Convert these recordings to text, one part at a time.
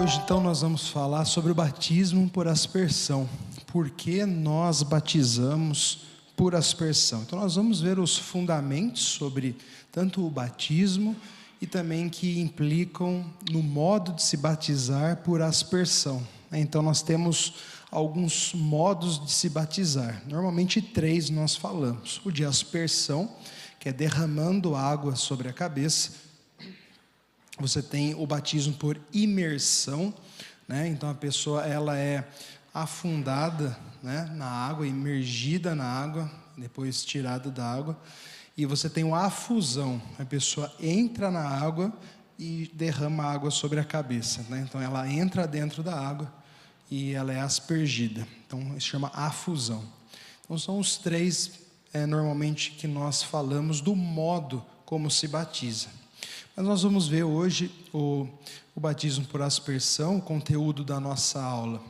Hoje, então, nós vamos falar sobre o batismo por aspersão. Por que nós batizamos por aspersão? Então, nós vamos ver os fundamentos sobre tanto o batismo e também que implicam no modo de se batizar por aspersão. Então, nós temos alguns modos de se batizar. Normalmente, 3 nós falamos. O de aspersão, que é derramando água sobre a cabeça. Você tem o batismo por imersão, né? Então a pessoa ela é afundada, né, na água, imergida na água, depois tirada da água. E você tem o afusão, a pessoa entra na água e derrama água sobre a cabeça, né? Então ela entra dentro da água e ela é aspergida. Então isso chama afusão. Então são os 3 normalmente que nós falamos do modo como se batiza. Mas nós vamos ver hoje o batismo por aspersão, o conteúdo da nossa aula.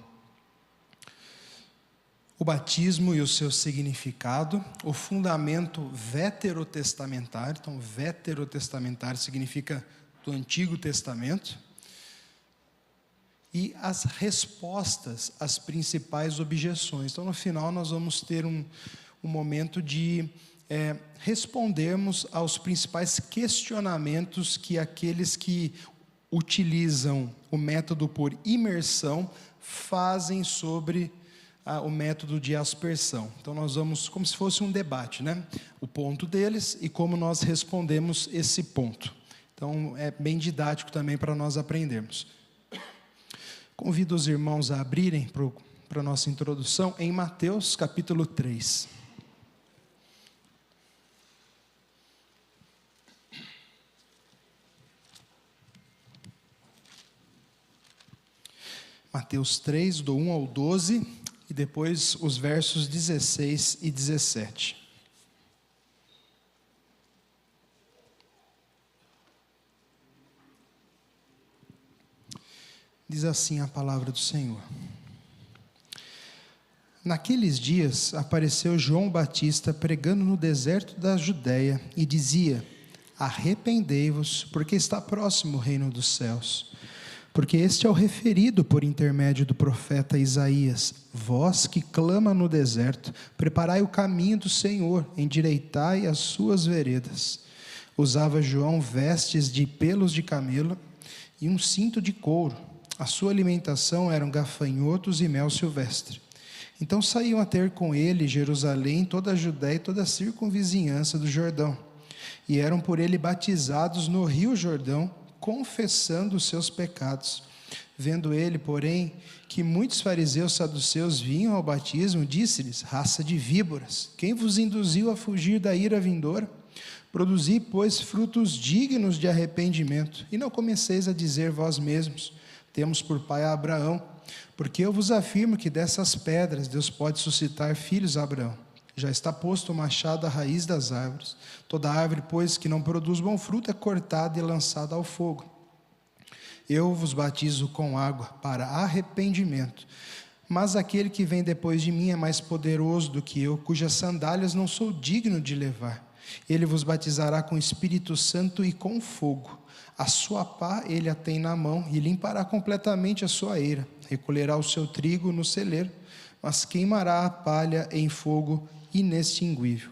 O batismo e o seu significado, o fundamento veterotestamentário. Então, veterotestamentário significa do Antigo Testamento. E as respostas às principais objeções. Então, no final, nós vamos ter um momento de respondermos aos principais questionamentos que aqueles que utilizam o método por imersão fazem sobre o método de aspersão. Então nós vamos, como se fosse um debate, né? O ponto deles e como nós respondemos esse ponto. Então é bem didático também para nós aprendermos. Convido os irmãos a abrirem para a nossa introdução em Mateus capítulo 3. Mateus 3, do 1 ao 12, e depois os versos 16 e 17. Diz assim a palavra do Senhor. Naqueles dias apareceu João Batista pregando no deserto da Judéia e dizia: arrependei-vos, porque está próximo o reino dos céus. Porque este é o referido por intermédio do profeta Isaías: vós que clama no deserto, preparai o caminho do Senhor, endireitai as suas veredas. Usava João vestes de pelos de camelo e um cinto de couro. A sua alimentação eram gafanhotos e mel silvestre. Então saíam a ter com ele Jerusalém, toda a Judéia e toda a circunvizinhança do Jordão. E eram por ele batizados no rio Jordão, confessando os seus pecados. Vendo ele, porém, que muitos fariseus saduceus vinham ao batismo, disse-lhes: raça de víboras, quem vos induziu a fugir da ira vindoura? Produzi, pois, frutos dignos de arrependimento, e não comeceis a dizer vós mesmos: temos por pai a Abraão, porque eu vos afirmo que dessas pedras Deus pode suscitar filhos a Abraão. Já está posto o machado à raiz das árvores. Toda árvore, pois, que não produz bom fruto é cortada e lançada ao fogo. Eu vos batizo com água para arrependimento. Mas aquele que vem depois de mim é mais poderoso do que eu, cujas sandálias não sou digno de levar. Ele vos batizará com Espírito Santo e com fogo. A sua pá ele a tem na mão e limpará completamente a sua eira. Recolherá o seu trigo no celeiro, mas queimará a palha em fogo inextinguível.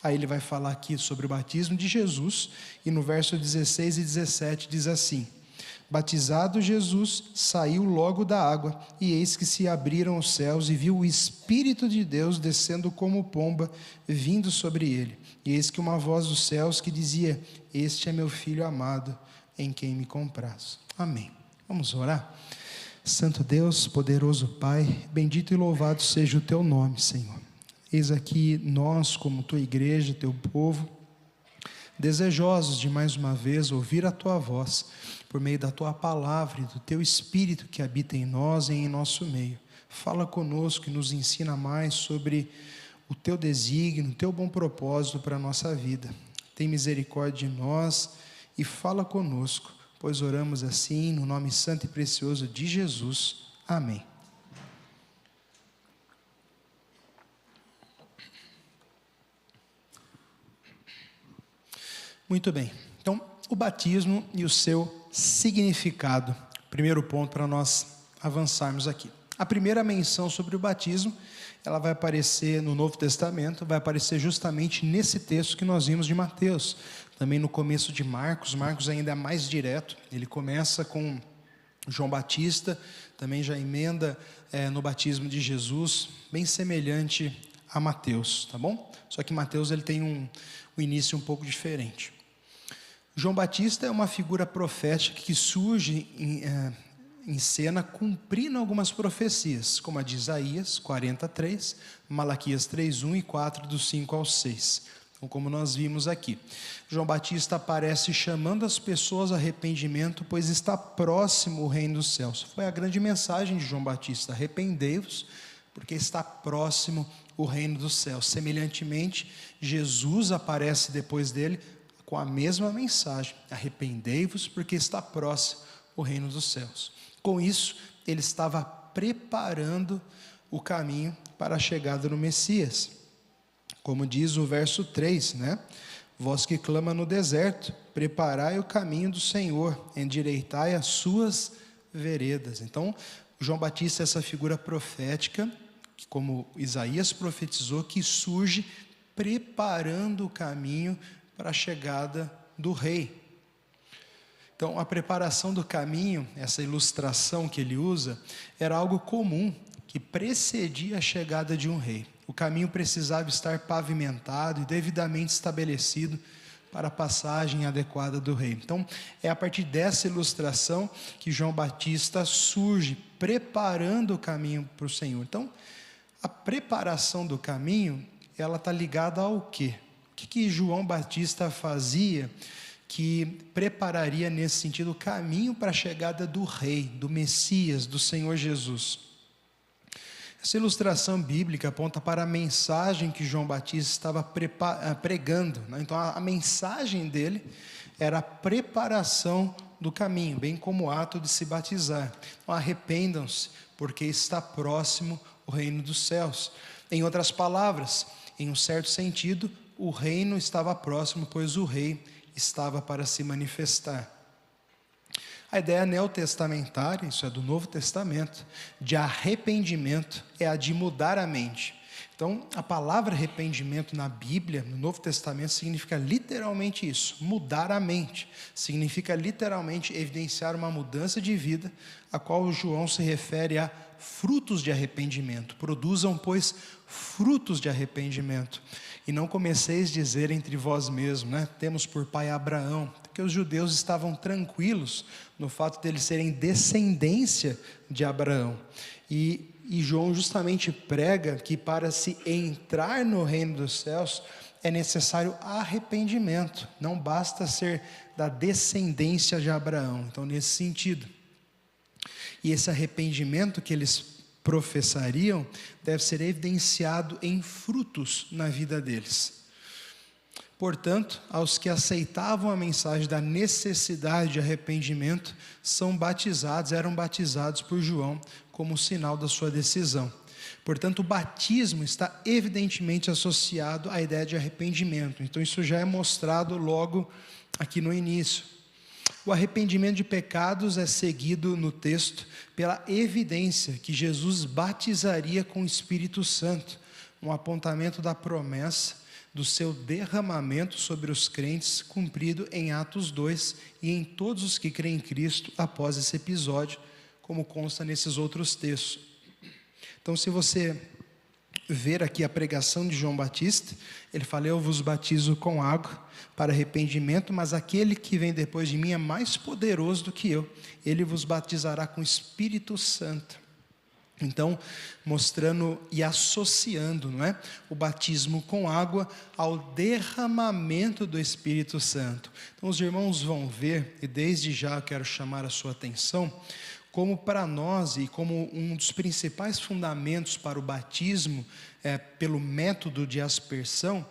Aí ele vai falar aqui sobre o batismo de Jesus, e no verso 16 e 17 diz assim: batizado Jesus, saiu logo da água, e eis que se abriram os céus, e viu o Espírito de Deus descendo como pomba, vindo sobre ele. E eis que uma voz dos céus que dizia: este é meu Filho amado, em quem me comprazo. Amém. Vamos orar? Santo Deus, poderoso Pai, bendito e louvado seja o teu nome, Senhor. Eis aqui nós, como tua igreja, teu povo, desejosos de mais uma vez ouvir a tua voz, por meio da tua palavra e do teu Espírito que habita em nós e em nosso meio. Fala conosco e nos ensina mais sobre o teu desígnio, o teu bom propósito para a nossa vida. Tem misericórdia de nós e fala conosco, pois oramos assim no nome santo e precioso de Jesus. Amém. Muito bem, então o batismo e o seu significado. primeiro ponto para nós avançarmos aqui. A primeira menção sobre o batismo, ela vai aparecer no Novo Testamento, vai aparecer justamente nesse texto que nós vimos de Mateus. Também no começo de Marcos, Marcos ainda é mais direto, ele começa com João Batista, também já emenda no batismo de Jesus, bem semelhante a Mateus, tá bom? Só que Mateus ele tem um início um pouco diferente. João Batista é uma figura profética que surge em cena cumprindo algumas profecias, como a de Isaías 43, Malaquias 3:1 e 4, do 5 ao 6. Então, como nós vimos aqui, João Batista aparece chamando as pessoas a arrependimento, pois está próximo o reino dos céus. Foi a grande mensagem de João Batista: arrependei-vos, porque está próximo o reino dos céus. Semelhantemente, Jesus aparece depois dele com a mesma mensagem: arrependei-vos, porque está próximo o reino dos céus. Com isso, ele estava preparando o caminho para a chegada do Messias. Como diz o verso 3, né? Vós que clama no deserto, preparai o caminho do Senhor, endireitai as suas veredas. Então, João Batista é essa figura profética, que, como Isaías profetizou, que surge preparando o caminho para a chegada do rei. Então, a preparação do caminho, essa ilustração que ele usa, era algo comum, que precedia a chegada de um rei. O caminho precisava estar pavimentado e devidamente estabelecido para a passagem adequada do rei. Então, é a partir dessa ilustração que João Batista surge, preparando o caminho para o Senhor. Então, a preparação do caminho, ela está ligada ao quê? O que João Batista fazia que prepararia nesse sentido o caminho para a chegada do rei, do Messias, do Senhor Jesus? Essa ilustração bíblica aponta para a mensagem que João Batista estava pregando, né? Então a mensagem dele era a preparação do caminho, bem como o ato de se batizar. Então, arrependam-se, porque está próximo o reino dos céus. Em outras palavras, em um certo sentido, o reino estava próximo, pois o rei estava para se manifestar. A ideia neotestamentária, isso é do Novo Testamento, de arrependimento é a de mudar a mente. Então, a palavra arrependimento na Bíblia, no Novo Testamento, significa literalmente isso: mudar a mente. Significa literalmente evidenciar uma mudança de vida, a qual João se refere a frutos de arrependimento. Produzam, pois, frutos de arrependimento. E não comeceis a dizer entre vós mesmos, né? Temos por pai Abraão, porque os judeus estavam tranquilos no fato de eles serem descendência de Abraão. E João justamente prega que para se entrar no reino dos céus é necessário arrependimento, não basta ser da descendência de Abraão. Então, nesse sentido, e esse arrependimento que eles professariam deve ser evidenciado em frutos na vida deles. Portanto, aos que aceitavam a mensagem da necessidade de arrependimento, eram batizados por João como sinal da sua decisão. Portanto, o batismo está evidentemente associado à ideia de arrependimento. Então, isso já é mostrado logo aqui no início. O arrependimento de pecados é seguido no texto pela evidência que Jesus batizaria com o Espírito Santo, um apontamento da promessa do seu derramamento sobre os crentes, cumprido em Atos 2 e em todos os que creem em Cristo após esse episódio, como consta nesses outros textos. Então, se você ver aqui a pregação de João Batista, ele fala: eu vos batizo com água para arrependimento, mas aquele que vem depois de mim é mais poderoso do que eu, ele vos batizará com Espírito Santo. Então, mostrando e associando, não é, o batismo com água ao derramamento do Espírito Santo. Então, os irmãos vão ver, e desde já eu quero chamar a sua atenção, como para nós e como um dos principais fundamentos para o batismo, pelo método de aspersão,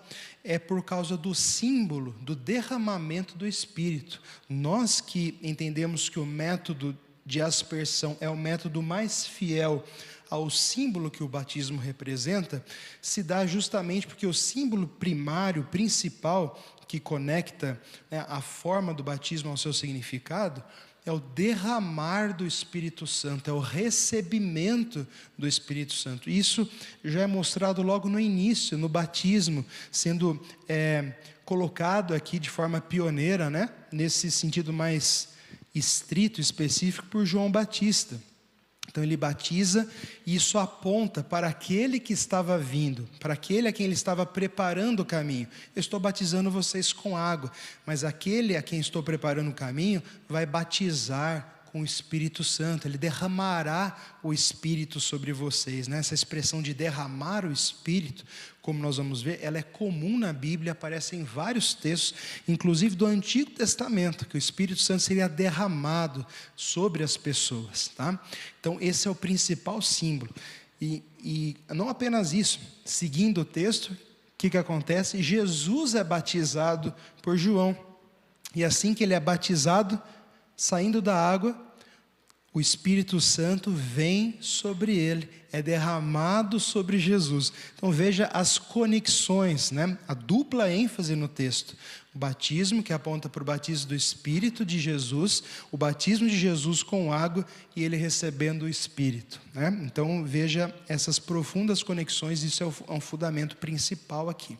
é por causa do símbolo do derramamento do Espírito. Nós que entendemos que o método de aspersão é o método mais fiel ao símbolo que o batismo representa, se dá justamente porque o símbolo primário, principal, que conecta, né, a forma do batismo ao seu significado, é o derramar do Espírito Santo, é o recebimento do Espírito Santo. Isso já é mostrado logo no início, no batismo, sendo colocado aqui de forma pioneira, né? Nesse sentido mais estrito, específico, por João Batista. Então ele batiza e isso aponta para aquele que estava vindo, para aquele a quem ele estava preparando o caminho. Eu estou batizando vocês com água, mas aquele a quem estou preparando o caminho vai batizar com o Espírito Santo, ele derramará o Espírito sobre vocês, né? Essa expressão de derramar o Espírito, como nós vamos ver, ela é comum na Bíblia, aparece em vários textos, inclusive do Antigo Testamento, que o Espírito Santo seria derramado sobre as pessoas, tá? Então esse é o principal símbolo, e não apenas isso, seguindo o texto, o que acontece? Jesus é batizado por João, e assim que ele é batizado, saindo da água, o Espírito Santo vem sobre ele, é derramado sobre Jesus. Então veja as conexões, né? A dupla ênfase no texto. O batismo, que aponta para o batismo do Espírito de Jesus, o batismo de Jesus com água e ele recebendo o Espírito, né? Então veja essas profundas conexões, isso é um fundamento principal aqui.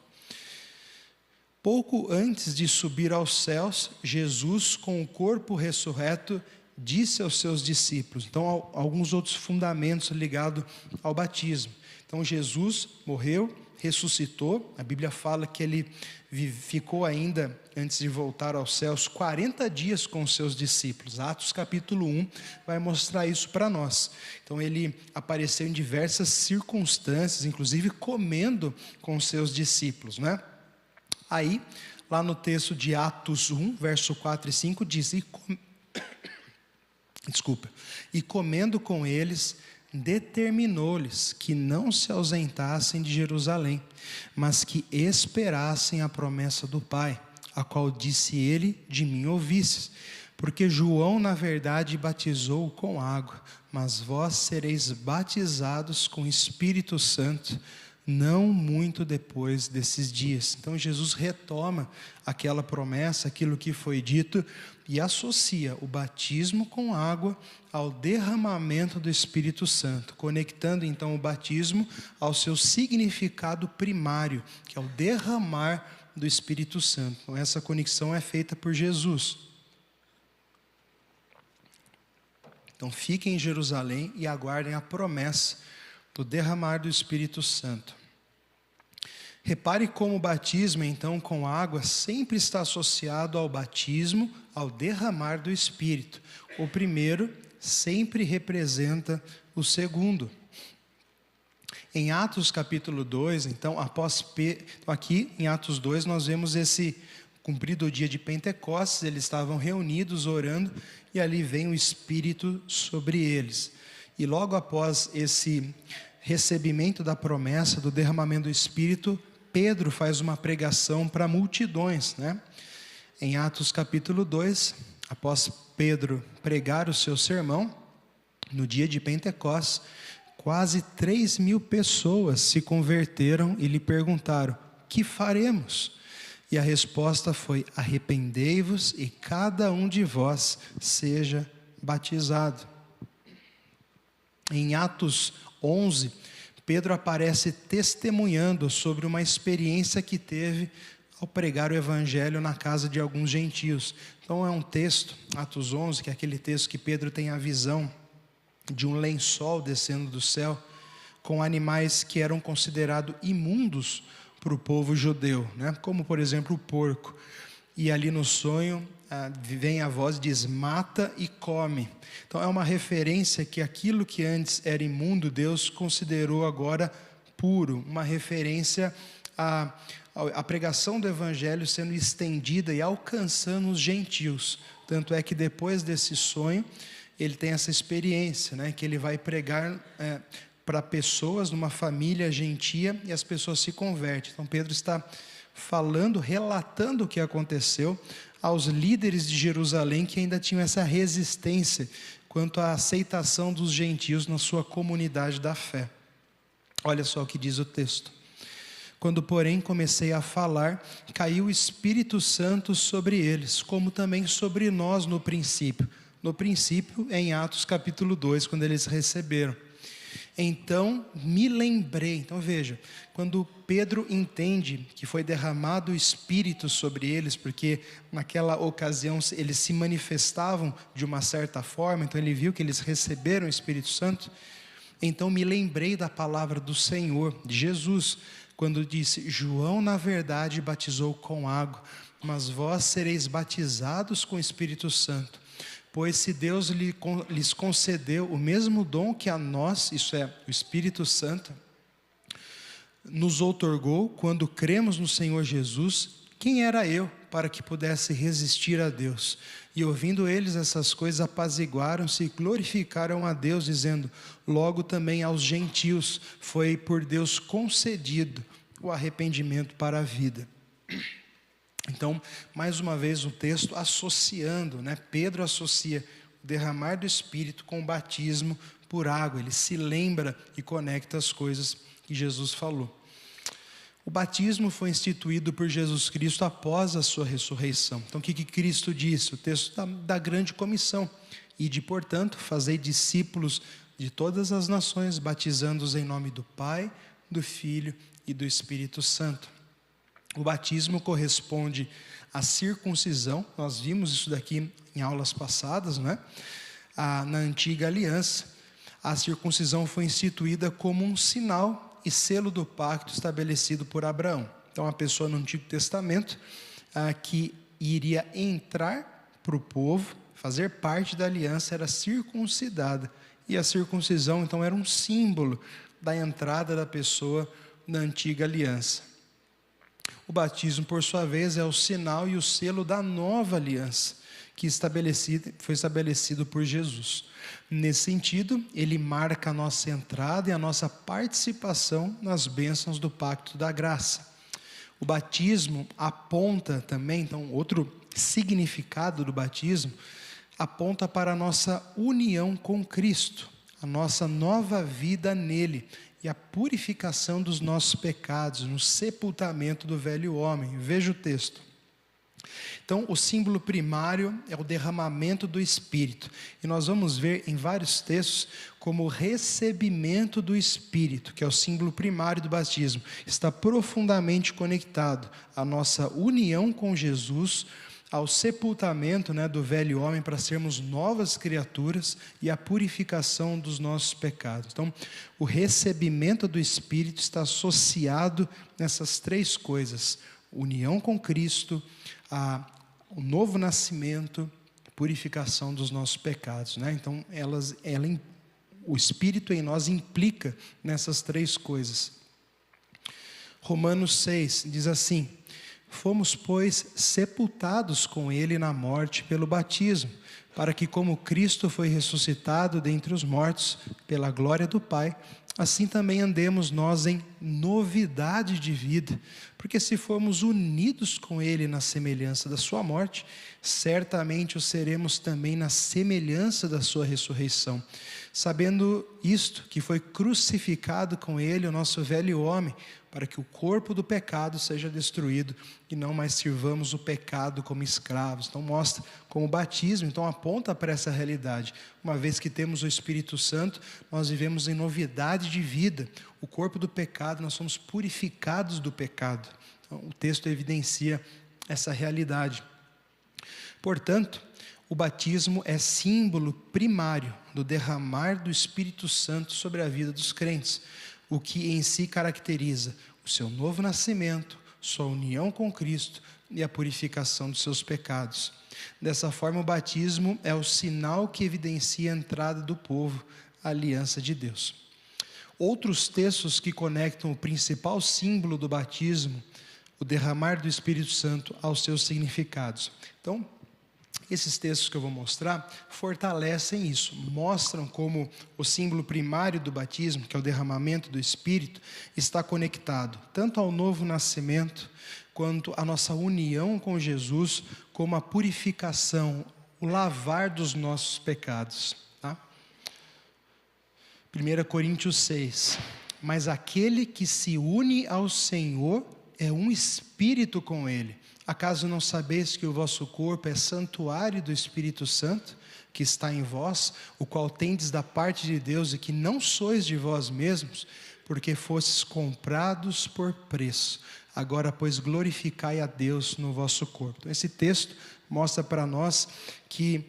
Pouco antes de subir aos céus, Jesus, com o corpo ressurreto, disse aos seus discípulos. Então, alguns outros fundamentos ligados ao batismo. Então, Jesus morreu, ressuscitou. A Bíblia fala que ele ficou ainda, antes de voltar aos céus, 40 dias com os seus discípulos. Atos capítulo 1 vai mostrar isso para nós. Então, ele apareceu em diversas circunstâncias, inclusive comendo com os seus discípulos, né? Aí, lá no texto de Atos 1, verso 4 e 5, diz: E comendo com eles, determinou-lhes que não se ausentassem de Jerusalém, mas que esperassem a promessa do Pai, a qual disse ele: de mim ouvistes. Porque João, na verdade, batizou com água, mas vós sereis batizados com Espírito Santo, não muito depois desses dias. Então Jesus retoma aquela promessa, aquilo que foi dito, e associa o batismo com água ao derramamento do Espírito Santo, conectando então o batismo ao seu significado primário, que é o derramar do Espírito Santo. Então essa conexão é feita por Jesus. Então fiquem em Jerusalém e aguardem a promessa do derramar do Espírito Santo. Repare como o batismo, então, com água, sempre está associado ao batismo, ao derramar do Espírito. O primeiro sempre representa o segundo. Em Atos capítulo 2, então, aqui em Atos 2, nós vemos esse cumprido o dia de Pentecostes, eles estavam reunidos orando, e ali vem o Espírito sobre eles. E logo após esse recebimento da promessa, do derramamento do Espírito, Pedro faz uma pregação para multidões, né? Em Atos capítulo 2, após Pedro pregar o seu sermão, no dia de Pentecostes, quase 3.000 pessoas se converteram e lhe perguntaram: que faremos? E a resposta foi: arrependei-vos e cada um de vós seja batizado. Em Atos 11, Pedro aparece testemunhando sobre uma experiência que teve ao pregar o evangelho na casa de alguns gentios. Então é um texto, Atos 11, que é aquele texto que Pedro tem a visão de um lençol descendo do céu, com animais que eram considerados imundos para o povo judeu, né? Como por exemplo o porco. E ali no sonho vem a voz e diz: mata e come. Então é uma referência que aquilo que antes era imundo, Deus considerou agora puro, uma referência à pregação do evangelho sendo estendida e alcançando os gentios. Tanto é que depois desse sonho, ele tem essa experiência, né, que ele vai pregar para pessoas numa família gentia e as pessoas se convertem. Então Pedro está falando, relatando o que aconteceu aos líderes de Jerusalém que ainda tinham essa resistência quanto à aceitação dos gentios na sua comunidade da fé. Olha só o que diz o texto: quando porém comecei a falar, caiu o Espírito Santo sobre eles, como também sobre nós no princípio. no princípio, em Atos capítulo 2, quando eles receberam. Então me lembrei. Então veja, quando Pedro entende que foi derramado o Espírito sobre eles, porque naquela ocasião eles se manifestavam de uma certa forma, então ele viu que eles receberam o Espírito Santo. Então me lembrei da palavra do Senhor, de Jesus, quando disse: João na verdade batizou com água, mas vós sereis batizados com o Espírito Santo. Pois se Deus lhes concedeu o mesmo dom que a nós, isso é, o Espírito Santo, nos outorgou quando cremos no Senhor Jesus, quem era eu para que pudesse resistir a Deus? E ouvindo eles essas coisas, apaziguaram-se e glorificaram a Deus, dizendo: logo também aos gentios foi por Deus concedido o arrependimento para a vida. Então, mais uma vez o texto associando, Pedro associa o derramar do Espírito com o batismo por água. Ele se lembra e conecta as coisas que Jesus falou. O batismo foi instituído por Jesus Cristo após a sua ressurreição. Então, o que Cristo disse? O texto da grande comissão. Ide, portanto, fazei discípulos de todas as nações, batizando-os em nome do Pai, do Filho e do Espírito Santo. O batismo corresponde à circuncisão. Nós vimos isso daqui em aulas passadas, na antiga aliança. A circuncisão foi instituída como um sinal e selo do pacto estabelecido por Abraão. Então, a pessoa no Antigo Testamento que iria entrar para o povo, fazer parte da aliança, era circuncidada. E a circuncisão, então, era um símbolo da entrada da pessoa na antiga aliança. O batismo, por sua vez, é o sinal e o selo da nova aliança, que foi estabelecido por Jesus. Nesse sentido, ele marca a nossa entrada e a nossa participação nas bênçãos do pacto da graça. O batismo aponta também, então, outro significado do batismo, aponta para a nossa união com Cristo, a nossa nova vida nele, e a purificação dos nossos pecados, no sepultamento do velho homem. Veja o texto. Então, o símbolo primário é o derramamento do Espírito. E nós vamos ver em vários textos como o recebimento do Espírito, que é o símbolo primário do batismo, está profundamente conectado à nossa união com Jesus, ao sepultamento do velho homem para sermos novas criaturas e a purificação dos nossos pecados. Então, o recebimento do Espírito está associado nessas três coisas: união com Cristo, o novo nascimento, purificação dos nossos pecados. Então, o Espírito em nós implica nessas três coisas. Romanos 6 diz assim: fomos, pois, sepultados com ele na morte pelo batismo, para que, como Cristo foi ressuscitado dentre os mortos, pela glória do Pai, assim também andemos nós em novidade de vida. Porque se formos unidos com ele na semelhança da sua morte, certamente o seremos também na semelhança da sua ressurreição. Sabendo isto, que foi crucificado com ele o nosso velho homem, para que o corpo do pecado seja destruído e não mais sirvamos o pecado como escravos. Então mostra como o batismo, então aponta para essa realidade. Uma vez que temos o Espírito Santo, nós vivemos em novidade de vida. O corpo do pecado, nós somos purificados do pecado. Então, o texto evidencia essa realidade. Portanto, o batismo é símbolo primário do derramar do Espírito Santo sobre a vida dos crentes, o que em si caracteriza o seu novo nascimento, sua união com Cristo e a purificação dos seus pecados. Dessa forma, o batismo é o sinal que evidencia a entrada do povo à aliança de Deus. Outros textos que conectam o principal símbolo do batismo, o derramar do Espírito Santo, aos seus significados. Então, esses textos que eu vou mostrar fortalecem isso, mostram como o símbolo primário do batismo, que é o derramamento do Espírito, está conectado tanto ao novo nascimento, quanto à nossa união com Jesus, como a purificação, o lavar dos nossos pecados. 1 Coríntios 6, mas aquele que se une ao Senhor é um espírito com ele. Acaso não sabeis que o vosso corpo é santuário do Espírito Santo, que está em vós, o qual tendes da parte de Deus, e que não sois de vós mesmos, porque fostes comprados por preço. Agora, pois, glorificai a Deus no vosso corpo. Então, esse texto mostra para nós que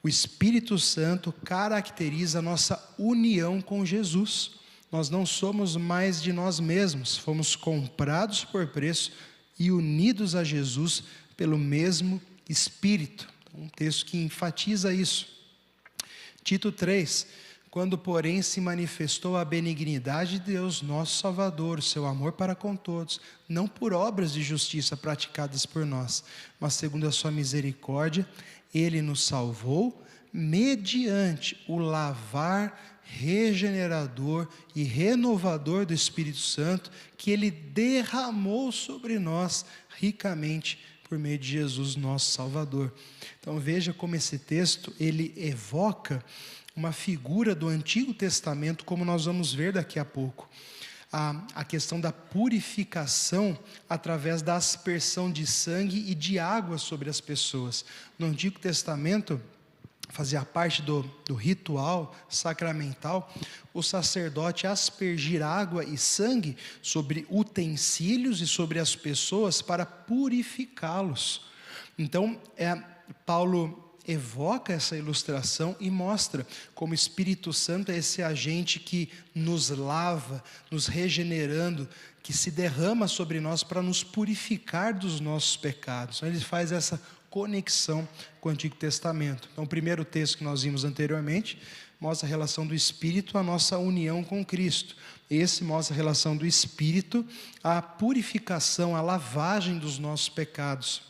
o Espírito Santo caracteriza a nossa união com Jesus. Nós não somos mais de nós mesmos, fomos comprados por preço e unidos a Jesus pelo mesmo Espírito. Um texto que enfatiza isso. Tito 3, quando porém se manifestou a benignidade de Deus, nosso Salvador, o seu amor para com todos, não por obras de justiça praticadas por nós, mas segundo a sua misericórdia, ele nos salvou mediante o lavar regenerador e renovador do Espírito Santo, que ele derramou sobre nós ricamente por meio de Jesus, nosso Salvador. Então veja como esse texto, ele evoca uma figura do Antigo Testamento, como nós vamos ver daqui a pouco. A questão da purificação através da aspersão de sangue e de água sobre as pessoas. No Antigo Testamento, fazia parte do ritual sacramental, o sacerdote aspergir água e sangue sobre utensílios e sobre as pessoas para purificá-los. Então, Paulo evoca essa ilustração e mostra como o Espírito Santo é esse agente que nos lava, nos regenerando, que se derrama sobre nós para nos purificar dos nossos pecados. Então, ele faz essa conexão com o Antigo Testamento. Então, o primeiro texto que nós vimos anteriormente mostra a relação do Espírito à nossa união com Cristo. Esse mostra a relação do Espírito à purificação, à lavagem dos nossos pecados.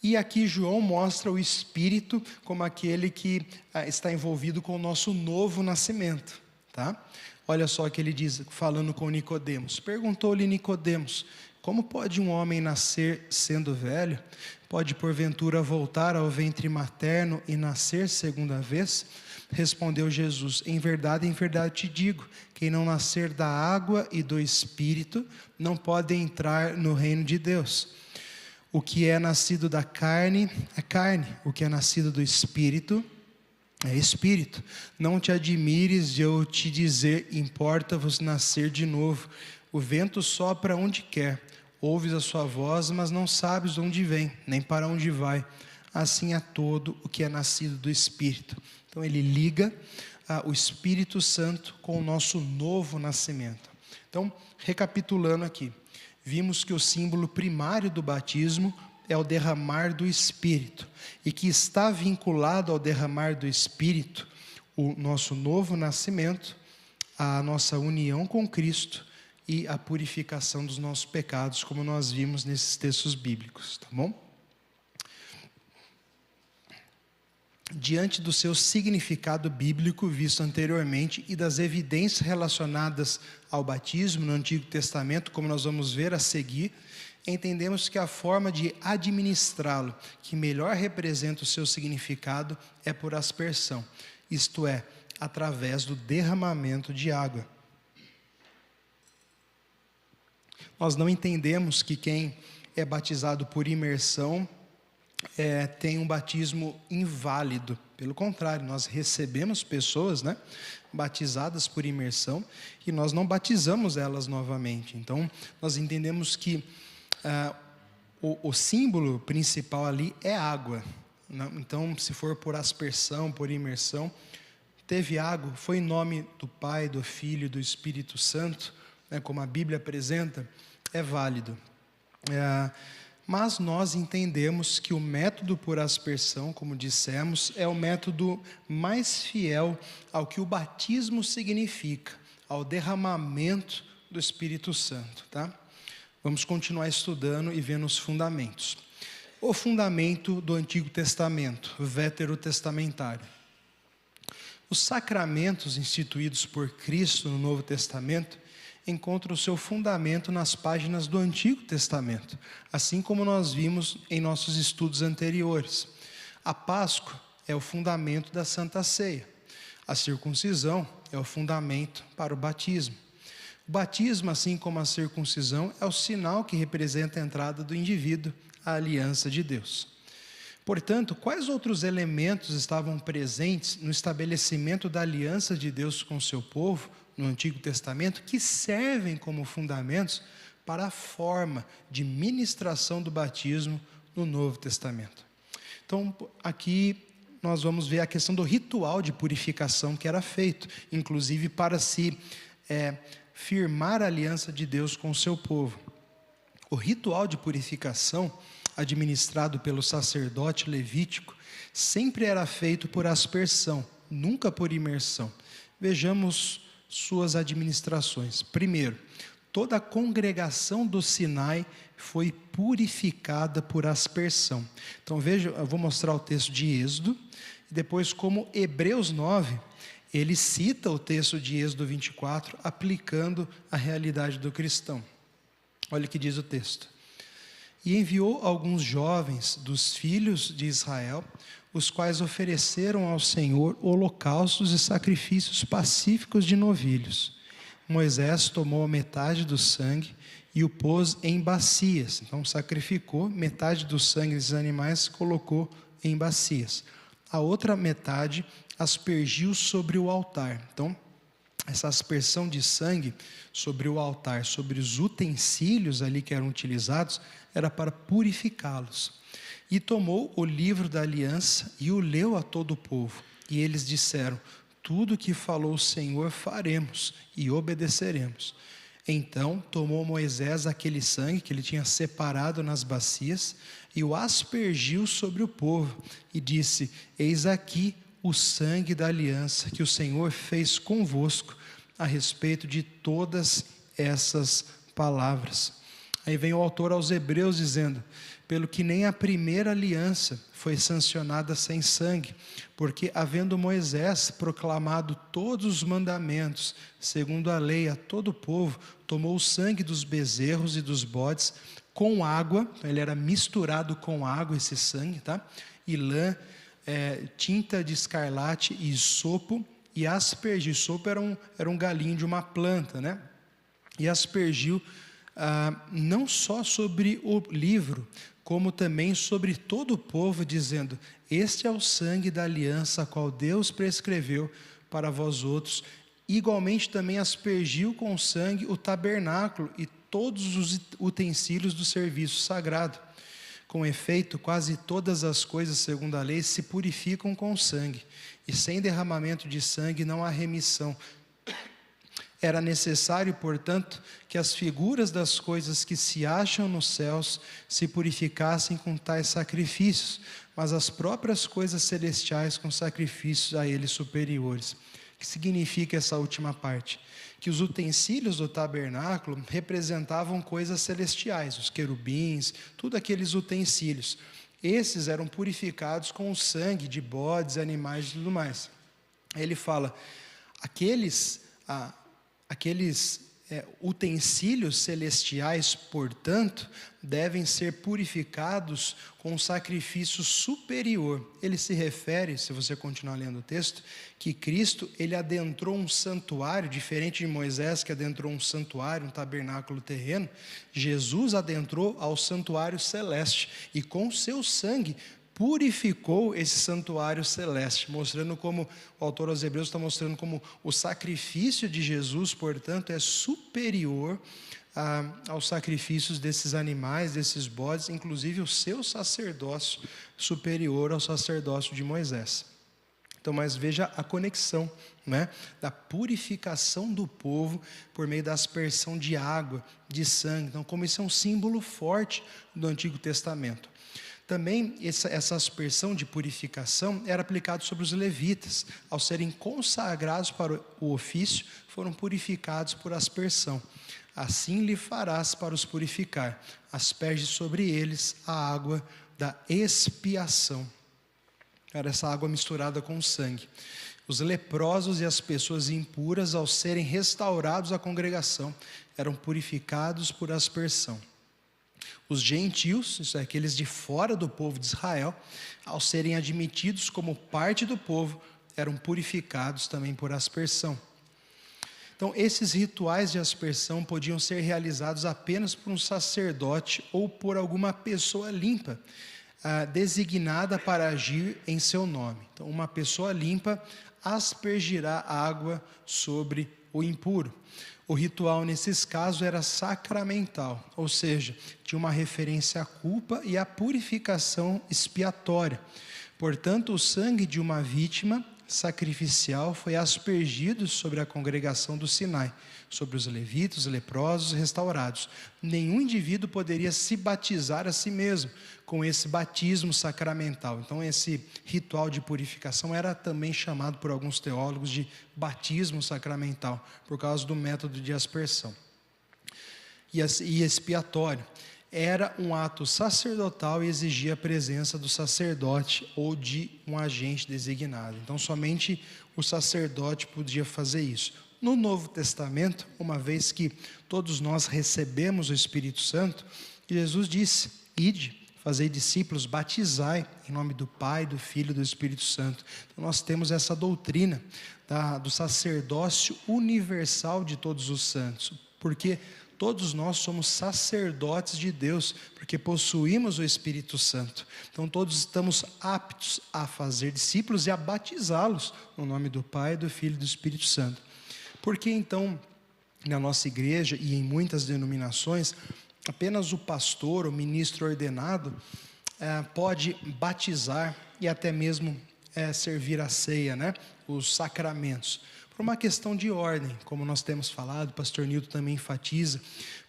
E aqui João mostra o Espírito como aquele que está envolvido com o nosso novo nascimento, tá? Olha só o que ele diz, falando com Nicodemos. Perguntou-lhe Nicodemos: como pode um homem nascer sendo velho? Pode porventura voltar ao ventre materno e nascer segunda vez? Respondeu Jesus: em verdade te digo, quem não nascer da água e do Espírito não pode entrar no reino de Deus. O que é nascido da carne é carne, o que é nascido do Espírito é Espírito. Não te admires de eu te dizer, importa-vos nascer de novo. O vento sopra onde quer, ouves a sua voz, mas não sabes de onde vem, nem para onde vai. Assim é todo o que é nascido do Espírito. Então ele liga o Espírito Santo com o nosso novo nascimento. Então, recapitulando aqui, vimos que o símbolo primário do batismo é o derramar do Espírito, e que está vinculado ao derramar do Espírito o nosso novo nascimento, a nossa união com Cristo e a purificação dos nossos pecados, como nós vimos nesses textos bíblicos, tá bom? Diante do seu significado bíblico visto anteriormente e das evidências relacionadas ao batismo no Antigo Testamento, como nós vamos ver a seguir, entendemos que a forma de administrá-lo, que melhor representa o seu significado, é por aspersão, isto é, através do derramamento de água. Nós não entendemos que quem é batizado por imersão tem um batismo inválido. Pelo contrário, nós recebemos pessoas, batizadas por imersão, e nós não batizamos elas novamente. Então, nós entendemos que o símbolo principal ali é água. Então, se for por aspersão, por imersão, teve água, foi em nome do Pai, do Filho e do Espírito Santo, como a Bíblia apresenta, é válido. Mas nós entendemos que o método por aspersão, como dissemos, é o método mais fiel ao que o batismo significa, ao derramamento do Espírito Santo, tá? Vamos continuar estudando e vendo os fundamentos. O fundamento do Antigo Testamento, veterotestamentário. Os sacramentos instituídos por Cristo no Novo Testamento encontra o seu fundamento nas páginas do Antigo Testamento, assim como nós vimos em nossos estudos anteriores. A Páscoa é o fundamento da Santa Ceia. A circuncisão é o fundamento para o batismo. O batismo, assim como a circuncisão, é o sinal que representa a entrada do indivíduo à aliança de Deus. Portanto, quais outros elementos estavam presentes no estabelecimento da aliança de Deus com o seu povo, no Antigo Testamento, que servem como fundamentos para a forma de ministração do batismo no Novo Testamento? Então, aqui nós vamos ver a questão do ritual de purificação que era feito, inclusive para se firmar a aliança de Deus com o seu povo. O ritual de purificação, administrado pelo sacerdote levítico, sempre era feito por aspersão, nunca por imersão. Vejamos suas administrações. Primeiro, toda a congregação do Sinai foi purificada por aspersão. Então veja, eu vou mostrar o texto de Êxodo, e depois como Hebreus 9, ele cita o texto de Êxodo 24, aplicando a realidade do cristão. Olha o que diz o texto. E enviou alguns jovens dos filhos de Israel, os quais ofereceram ao Senhor holocaustos e sacrifícios pacíficos de novilhos. Moisés tomou a metade do sangue e o pôs em bacias. Então sacrificou metade do sangue desses animais, colocou em bacias. A outra metade aspergiu sobre o altar. Então, essa aspersão de sangue sobre o altar, sobre os utensílios ali que eram utilizados, era para purificá-los. E tomou o livro da aliança e o leu a todo o povo. E eles disseram: tudo o que falou o Senhor faremos e obedeceremos. Então tomou Moisés aquele sangue que ele tinha separado nas bacias e o aspergiu sobre o povo e disse: eis aqui o sangue da aliança que o Senhor fez convosco a respeito de todas essas palavras. Aí vem o autor aos Hebreus dizendo: pelo que nem a primeira aliança foi sancionada sem sangue, porque havendo Moisés proclamado todos os mandamentos, segundo a lei a todo o povo, tomou o sangue dos bezerros e dos bodes com água, então ele era misturado com água esse sangue, tá? E lã, tinta de escarlate e isopo, e aspergiu. Isopo era um galinho de uma planta, né? E aspergiu não só sobre o livro, como também sobre todo o povo, dizendo: este é o sangue da aliança a qual Deus prescreveu para vós outros. Igualmente também aspergiu com sangue o tabernáculo e todos os utensílios do serviço sagrado. Com efeito, quase todas as coisas, segundo a lei, se purificam com sangue, e sem derramamento de sangue não há remissão. Era necessário, portanto, que as figuras das coisas que se acham nos céus se purificassem com tais sacrifícios, mas as próprias coisas celestiais com sacrifícios a eles superiores. O que significa essa última parte? Que os utensílios do tabernáculo representavam coisas celestiais, os querubins, tudo aqueles utensílios. Esses eram purificados com o sangue de bodes, animais e tudo mais. Aí ele fala, aqueles utensílios celestiais, portanto, devem ser purificados com um sacrifício superior. Ele se refere, se você continuar lendo o texto, que Cristo, ele adentrou um santuário, diferente de Moisés que adentrou um santuário, um tabernáculo terreno. Jesus adentrou ao santuário celeste e com seu sangue purificou esse santuário celeste, mostrando como, o autor aos Hebreus está mostrando como o sacrifício de Jesus, portanto, é superior aos sacrifícios desses animais, desses bodes, inclusive o seu sacerdócio superior ao sacerdócio de Moisés. Então, mas veja a conexão, né, da purificação do povo por meio da aspersão de água, de sangue. Então, como isso é um símbolo forte do Antigo Testamento. Também essa aspersão de purificação era aplicada sobre os levitas. Ao serem consagrados para o ofício, foram purificados por aspersão. Assim lhe farás para os purificar. Asperge sobre eles a água da expiação. Era essa água misturada com sangue. Os leprosos e as pessoas impuras, ao serem restaurados à congregação, eram purificados por aspersão. Os gentios, isso é, aqueles de fora do povo de Israel, ao serem admitidos como parte do povo, eram purificados também por aspersão. Então, esses rituais de aspersão podiam ser realizados apenas por um sacerdote ou por alguma pessoa limpa, designada para agir em seu nome. Então, uma pessoa limpa aspergirá água sobre o impuro. O ritual, nesses casos, era sacramental, ou seja, tinha uma referência à culpa e à purificação expiatória. Portanto, o sangue de uma vítima sacrificial foi aspergido sobre a congregação do Sinai, sobre os levitas, leprosos restaurados. Nenhum indivíduo poderia se batizar a si mesmo com esse batismo sacramental. Então, esse ritual de purificação era também chamado por alguns teólogos de batismo sacramental, por causa do método de aspersão e expiatório. Era um ato sacerdotal e exigia a presença do sacerdote ou de um agente designado. Então, somente o sacerdote podia fazer isso. No Novo Testamento, uma vez que todos nós recebemos o Espírito Santo, Jesus disse: ide, fazei discípulos, batizai em nome do Pai, do Filho e do Espírito Santo. Então, nós temos essa doutrina do sacerdócio universal de todos os santos, porque todos nós somos sacerdotes de Deus, porque possuímos o Espírito Santo. Então, todos estamos aptos a fazer discípulos e a batizá-los no nome do Pai, do Filho e do Espírito Santo. Por que, então, na nossa igreja e em muitas denominações, apenas o pastor, o ministro ordenado, pode batizar e até mesmo servir a ceia, né? Os sacramentos? Por uma questão de ordem, como nós temos falado, o pastor Nilton também enfatiza,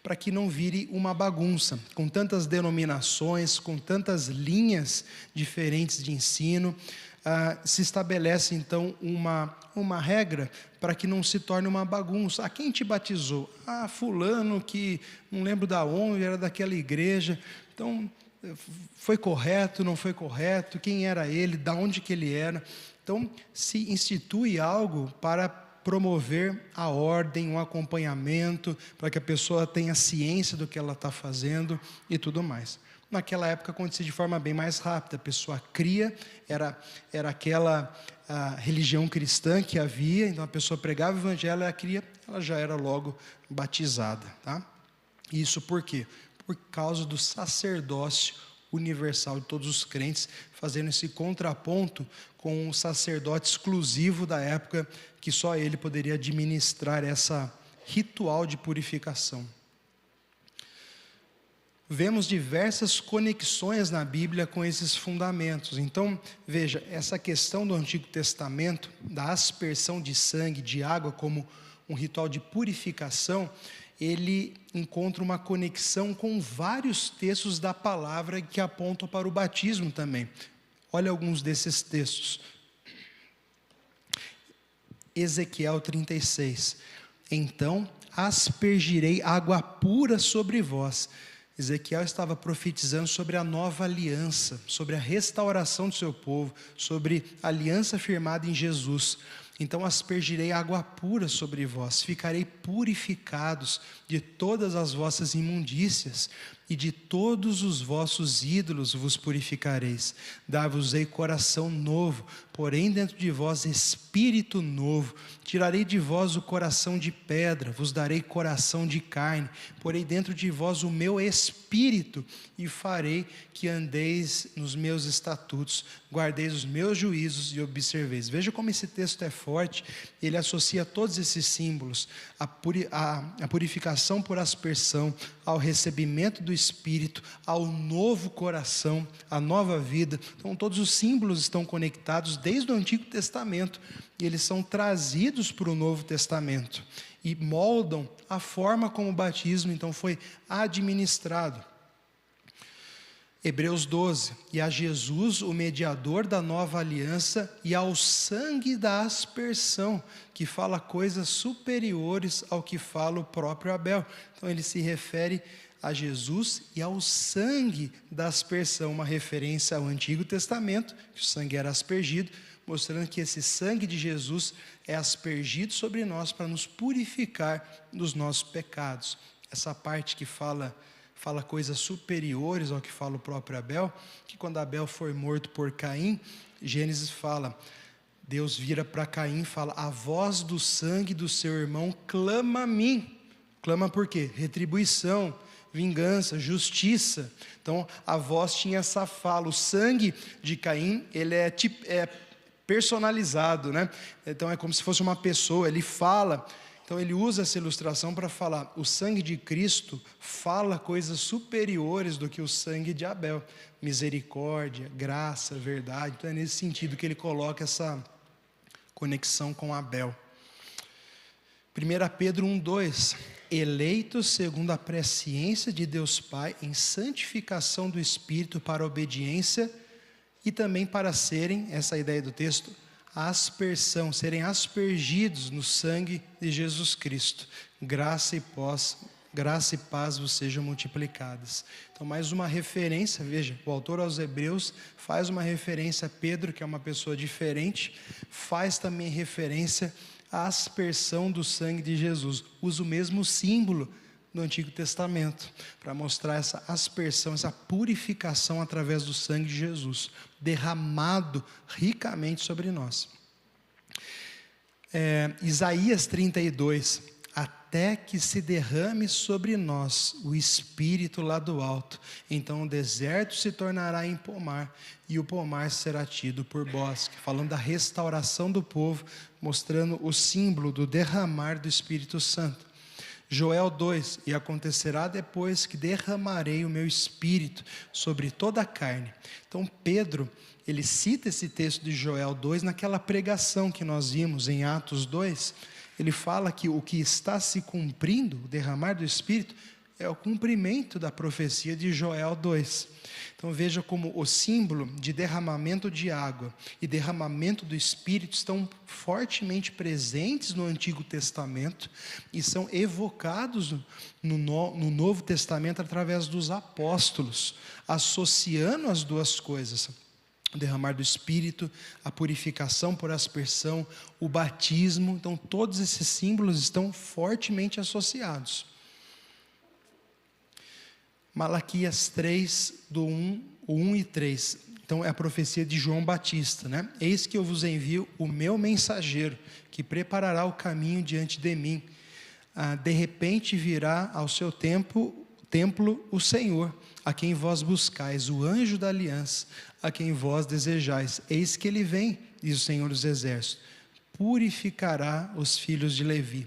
para que não vire uma bagunça, com tantas denominações, com tantas linhas diferentes de ensino, se estabelece então uma regra para que não se torne uma bagunça. Quem te batizou? Fulano que não lembro da onde, era daquela igreja. Então, foi correto, não foi correto? Quem era ele? Da onde que ele era? Então, se institui algo para promover a ordem, um acompanhamento, para que a pessoa tenha ciência do que ela está fazendo e tudo mais. Naquela época acontecia de forma bem mais rápida, a pessoa cria, era aquela religião cristã que havia, então a pessoa pregava o evangelho, ela cria, ela já era logo batizada. Tá? Isso por quê? Por causa do sacerdócio universal de todos os crentes, fazendo esse contraponto com um sacerdote exclusivo da época, que só ele poderia administrar essa ritual de purificação. Vemos diversas conexões na Bíblia com esses fundamentos. Então, veja, essa questão do Antigo Testamento, da aspersão de sangue, de água como um ritual de purificação, ele encontra uma conexão com vários textos da palavra que apontam para o batismo também. Olha alguns desses textos. Ezequiel 36. Então aspergirei água pura sobre vós. Ezequiel estava profetizando sobre a nova aliança, sobre a restauração do seu povo, sobre a aliança firmada em Jesus. Então aspergirei água pura sobre vós, ficarei purificados de todas as vossas imundícias, e de todos os vossos ídolos vos purificareis. Dar-vos-ei coração novo, porém dentro de vós espírito novo. Tirarei de vós o coração de pedra, vos darei coração de carne, porém dentro de vós o meu espírito, e farei que andeis nos meus estatutos, guardeis os meus juízos e observeis. Veja como esse texto é forte, ele associa todos esses símbolos, a purificação por aspersão, ao recebimento do Espírito, ao novo coração, à nova vida. Então todos os símbolos estão conectados desde o Antigo Testamento, e eles são trazidos para o Novo Testamento, e moldam a forma como o batismo então foi administrado. Hebreus 12, e a Jesus, o mediador da nova aliança, e ao sangue da aspersão, que fala coisas superiores ao que fala o próprio Abel. Então ele se refere a Jesus e ao sangue da aspersão, uma referência ao Antigo Testamento, que o sangue era aspergido, mostrando que esse sangue de Jesus é aspergido sobre nós para nos purificar dos nossos pecados. Essa parte que fala coisas superiores ao que fala o próprio Abel, que quando Abel foi morto por Caim, Gênesis fala: Deus vira para Caim e fala: a voz do sangue do seu irmão clama a mim. Clama por quê? Retribuição, vingança, justiça. Então a voz tinha essa fala. O sangue de Caim, ele é personalizado, né? Então é como se fosse uma pessoa, ele fala. Então ele usa essa ilustração para falar: o sangue de Cristo fala coisas superiores do que o sangue de Abel. Misericórdia, graça, verdade. Então é nesse sentido que ele coloca essa conexão com Abel. 1 Pedro 1:2: eleitos segundo a presciência de Deus Pai, em santificação do Espírito para a obediência, e também para serem, essa é a ideia do texto, aspersão, serem aspergidos no sangue de Jesus Cristo. Graça e paz vos sejam multiplicadas. Então, mais uma referência, veja, o autor aos Hebreus faz uma referência a Pedro, que é uma pessoa diferente, faz também referência à aspersão do sangue de Jesus. Usa o mesmo símbolo no Antigo Testamento, para mostrar essa aspersão, essa purificação através do sangue de Jesus, derramado ricamente sobre nós. Isaías 32: até que se derrame sobre nós o Espírito lá do alto, então o deserto se tornará em pomar, e o pomar será tido por bosque. Falando da restauração do povo, mostrando o símbolo do derramar do Espírito Santo. Joel 2: e acontecerá depois que derramarei o meu Espírito sobre toda a carne. Então Pedro, ele cita esse texto de Joel 2 naquela pregação que nós vimos em Atos 2, ele fala que o que está se cumprindo, o derramar do Espírito, é o cumprimento da profecia de Joel 2. Então veja como o símbolo de derramamento de água e derramamento do Espírito estão fortemente presentes no Antigo Testamento e são evocados no Novo Testamento através dos apóstolos, associando as duas coisas: o derramar do Espírito, a purificação por aspersão, o batismo. Então todos esses símbolos estão fortemente associados. Malaquias 3, do 1 e 3. Então é a profecia de João Batista, né? Eis que eu vos envio o meu mensageiro, que preparará o caminho diante de mim. De repente virá ao seu templo o Senhor, a quem vós buscais, o anjo da aliança, a quem vós desejais. Eis que ele vem, diz o Senhor dos Exércitos, purificará os filhos de Levi.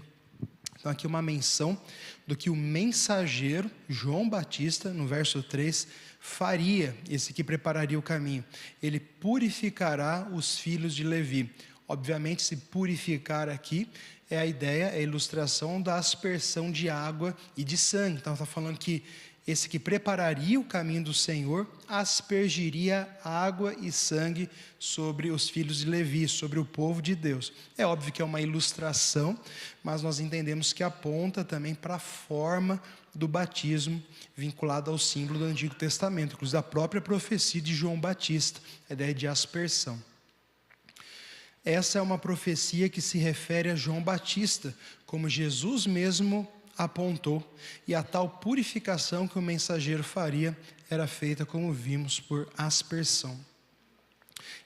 Então aqui uma menção do que o mensageiro, João Batista, no verso 3, faria, esse que prepararia o caminho. Ele purificará os filhos de Levi. Obviamente, se purificar aqui é a ideia, é a ilustração da aspersão de água e de sangue. Então está falando que esse que prepararia o caminho do Senhor aspergiria água e sangue sobre os filhos de Levi, sobre o povo de Deus. É óbvio que é uma ilustração, mas nós entendemos que aponta também para a forma do batismo vinculada ao símbolo do Antigo Testamento, inclusive a própria profecia de João Batista, a ideia de aspersão. Essa é uma profecia que se refere a João Batista, como Jesus mesmo apontou, e a tal purificação que o mensageiro faria era feita, como vimos, por aspersão.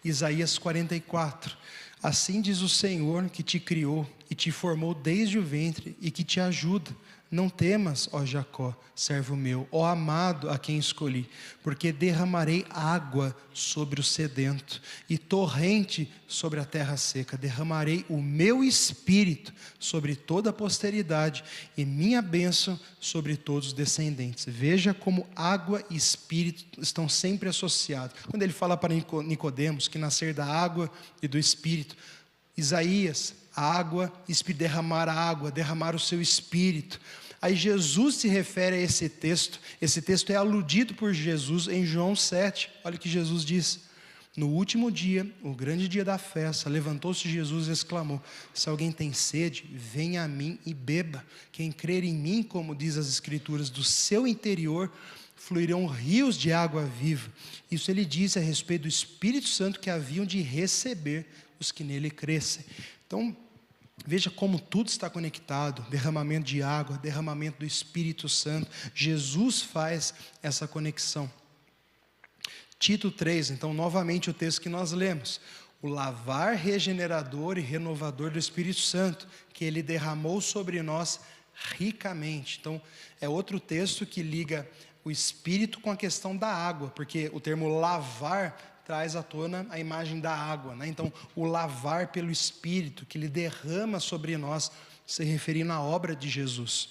Isaías 44: assim diz o Senhor que te criou e te formou desde o ventre e que te ajuda. Não temas, ó Jacó, servo meu, ó amado a quem escolhi, porque derramarei água sobre o sedento e torrente sobre a terra seca. Derramarei o meu espírito sobre toda a posteridade e minha bênção sobre todos os descendentes. Veja como água e espírito estão sempre associados. Quando ele fala para Nicodemos que nascer da água e do espírito, Isaías, a água, derramar o seu espírito. Aí Jesus se refere a esse texto é aludido por Jesus em João 7, olha o que Jesus diz: no último dia, o grande dia da festa, levantou-se Jesus e exclamou: se alguém tem sede, venha a mim e beba. Quem crer em mim, como diz as Escrituras, do seu interior fluirão rios de água viva. Isso ele diz a respeito do Espírito Santo que haviam de receber os que nele crescem. Então, veja como tudo está conectado: derramamento de água, derramamento do Espírito Santo. Jesus faz essa conexão. Tito 3, então novamente o texto que nós lemos: o lavar regenerador e renovador do Espírito Santo, que Ele derramou sobre nós ricamente. Então, é outro texto que liga o Espírito com a questão da água, porque o termo lavar traz à tona a imagem da água, né? Então, o lavar pelo Espírito, que Ele derrama sobre nós, se referindo à obra de Jesus.